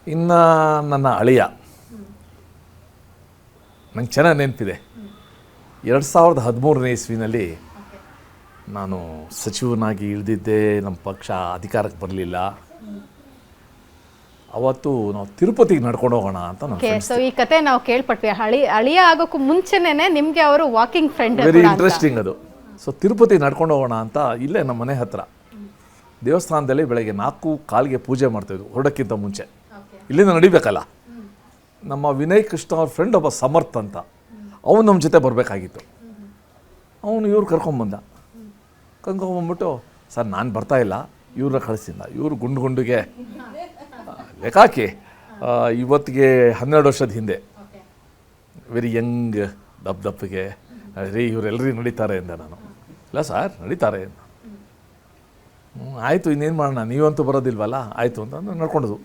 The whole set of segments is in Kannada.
ಇನ್ನು ನನ್ನ ಅಳಿಯ ನಂಗೆ ಚೆನ್ನಾಗಿ ನೆನಪಿದೆ. 2013ನೇ ಇಸ್ವಿನಲ್ಲಿ ನಾನು ಸಚಿವನಾಗಿ ಇಳಿದಿದ್ದೆ. ನಮ್ಮ ಪಕ್ಷ ಅಧಿಕಾರಕ್ಕೆ ಬರಲಿಲ್ಲ. ಅವತ್ತು ನಾವು ತಿರುಪತಿಗೆ ನಡ್ಕೊಂಡು ಹೋಗೋಣ ಅಂತ ಸೊ ಈ ಕತೆ ನಾವು ಕೇಳ್ಪಟ್ವಿ. ಅಳಿಯ ಆಗೋಕ್ಕೂ ಮುಂಚೆನೇ ನಿಮಗೆ ಅವರು ವಾಕಿಂಗ್ ಫ್ರೆಂಡ್. ವೆರಿ ಇಂಟ್ರೆಸ್ಟಿಂಗ್ ಅದು. ಸೊ ತಿರುಪತಿ ನಡ್ಕೊಂಡು ಹೋಗೋಣ ಅಂತ ಇಲ್ಲೇ ನಮ್ಮ ಮನೆ ಹತ್ರ ದೇವಸ್ಥಾನದಲ್ಲಿ ಬೆಳಗ್ಗೆ 4:15ಗೆ ಪೂಜೆ ಮಾಡ್ತಾಯಿದ್ವು ಹೊರಡೋಕ್ಕಿಂತ ಮುಂಚೆ. ಇಲ್ಲಿಂದ ನಡಿಬೇಕಲ್ಲ. ನಮ್ಮ ವಿನಯ್ ಕೃಷ್ಣ ಅವ್ರ ಫ್ರೆಂಡ್ ಒಬ್ಬ ಸಮರ್ಥ್ ಅಂತ, ಅವನು ನಮ್ಮ ಜೊತೆ ಬರಬೇಕಾಗಿತ್ತು. ಅವನು ಇವ್ರು ಕರ್ಕೊಂಬಂದ. ಕರ್ಕೊಂಬಂದ್ಬಿಟ್ಟು ಸರ್ ನಾನು ಬರ್ತಾಯಿಲ್ಲ, ಇವ್ರನ್ನ ಕಳಿಸಿಲ್ಲ. ಇವರು ಗುಂಡಿಗೆ ಲೆಕ್ಕಾಕಿ ಇವತ್ತಿಗೆ 12 ವರ್ಷದ ಹಿಂದೆ ವೆರಿ ಯಂಗ್ ದಪ್ಪಗೆ ರೀ ಇವರೆಲ್ಲರೂ ನಡೀತಾರೆ ಅಂದೆ. ನಾನು ಇಲ್ಲ ಸರ್ ನಡೀತಾರೆ ಅಂತ. ಆಯಿತು ಇನ್ನೇನು ಮಾಡೋಣ, ನೀವಂತೂ ಬರೋದಿಲ್ವಲ್ಲ, ಆಯಿತು ಅಂತ ನಡ್ಕೊಂಡದು.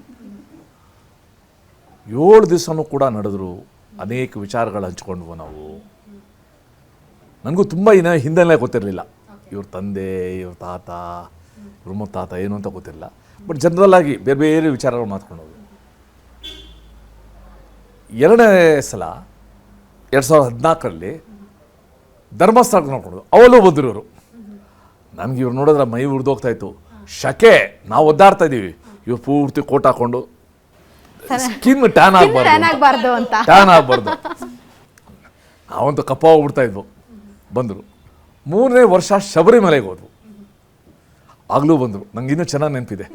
7 ದಿವಸನೂ ಕೂಡ ನಡೆದ್ರು. ಅನೇಕ ವಿಚಾರಗಳು ಹಂಚ್ಕೊಂಡ್ವು ನಾವು. ನನಗೂ ತುಂಬ ಹಿಂದೆಲ್ಲ ಗೊತ್ತಿರಲಿಲ್ಲ. ಇವ್ರ ತಂದೆ, ಇವ್ರ ತಾತ, ಇವ್ರ ಮುತ್ತಾತ ಏನು ಅಂತ ಗೊತ್ತಿರಲಿಲ್ಲ. ಬಟ್ ಜನರಲ್ಲಾಗಿ ಬೇರೆ ಬೇರೆ ವಿಚಾರಗಳು ಮಾತ್ಕೊಂಡೋದು. 2ನೇ ಸಲ 2014ರಲ್ಲಿ ಧರ್ಮಸ್ಥಳಕ್ಕೆ ನೋಡ್ಕೊಂಡು ಅವಳು ಬಂದರು ಇವರು. ನನಗೆ ಇವ್ರು ನೋಡಿದ್ರೆ ಮೈ ಉರಿದೋಗ್ತಾಯಿತ್ತು. ಶಕೆ, ನಾವು ಒದ್ದಾಡ್ತಾ ಇದ್ದೀವಿ, ಇವ್ರು ಪೂರ್ತಿ ಕೋಟ್ ಹಾಕ್ಕೊಂಡು ಸ್ಕಿನ್ ಟ್ಯಾನ್ ಆಗಬಾರ್ದು ಅಂತ. ಟ್ಯಾನ್ ಆಗಬಾರ್ದು. ನಾವಂತೂ ಕಪ್ಪ ಹೋಗ್ಬಿಡ್ತಾ ಇದ್ವು. ಬಂದರು. 3ನೇ ವರ್ಷ ಶಬರಿಮಲೆಗೆ ಹೋದ್ವು. ಆಗಲೂ ಬಂದರು. ನಂಗೆ ಇನ್ನೂ ಚೆನ್ನಾಗಿ ನೆನಪಿದೆ.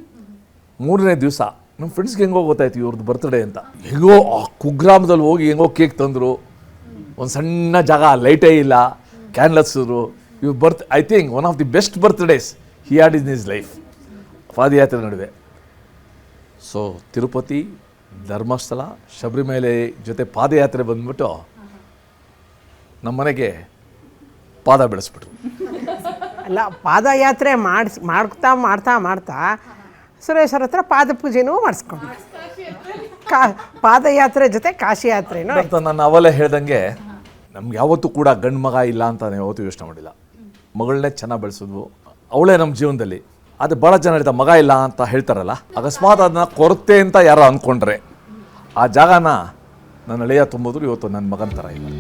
3ನೇ ದಿವಸ ನಮ್ಮ ಫ್ರೆಂಡ್ಸ್ಗೆ ಹೆಂಗೋ ಗೊತ್ತಾಯ್ತು ಇವ್ರದ್ದು ಬರ್ತ್ಡೇ ಅಂತ. ಹೆಂಗೋ ಆ ಕುಗ್ರಾಮದಲ್ಲಿ ಹೋಗಿ ಹೆಂಗೋ ಕೇಕ್ ತಂದರು. ಒಂದು ಸಣ್ಣ ಜಾಗ, ಲೈಟೇ ಇಲ್ಲ, ಕ್ಯಾನ್ಲಸ್ರು. ಇವ್ರು I think one of the best birthdays he had in his life. ಪಾದಯಾತ್ರೆ ನಡುವೆ. ಸೊ ತಿರುಪತಿ, ಧರ್ಮಸ್ಥಳ, ಶಬರಿಮಲೆ ಜೊತೆ ಪಾದಯಾತ್ರೆ ಬಂದ್ಬಿಟ್ಟು ನಮ್ಮ ಮನೆಗೆ ಪಾದ ಬೆಳೆಸ್ಬಿಟ್ರು. ಅಲ್ಲ, ಪಾದಯಾತ್ರೆ ಮಾಡ್ತಾ ಸುರೇಶ್ ಅವ್ರ ಹತ್ರ ಪಾದ ಪೂಜೆನೂ ಮಾಡಿಸ್ಕೊಂಡು ಪಾದಯಾತ್ರೆ ಜೊತೆ ಕಾಶಿ ಯಾತ್ರೆನೂ. ನಾನು ಅವಲೇ ಹೇಳ್ದಂಗೆ ನಮ್ಗೆ ಯಾವತ್ತೂ ಕೂಡ ಗಂಡು ಮಗ ಇಲ್ಲ ಅಂತ ನಾವು ಯಾವತ್ತೂ ಯೋಚನೆ ಮಾಡಿಲ್ಲ. ಮಗಳನ್ನೇ ಚೆನ್ನಾಗಿ ಬೆಳೆಸಿದ್ವು. ಅವಳೇ ನಮ್ಮ ಜೀವನದಲ್ಲಿ. ಅದು ಭಾಳ ಜನ ಹೇಳ್ತಾರೆ ಮಗ ಇಲ್ಲ ಅಂತ ಹೇಳ್ತಾರಲ್ಲ, ಅಕಸ್ಮಾತ್ ಅದನ್ನ ಕೊರತೆ ಅಂತ ಯಾರೋ ಅಂದ್ಕೊಂಡ್ರೆ ಆ ಜಾಗನ ನನ್ನ ಅಳಿಯ ತುಂಬಿದ್ರು ಇವತ್ತು ನನ್ನ ಮಗನ ಥರ ಇಲ್ಲ.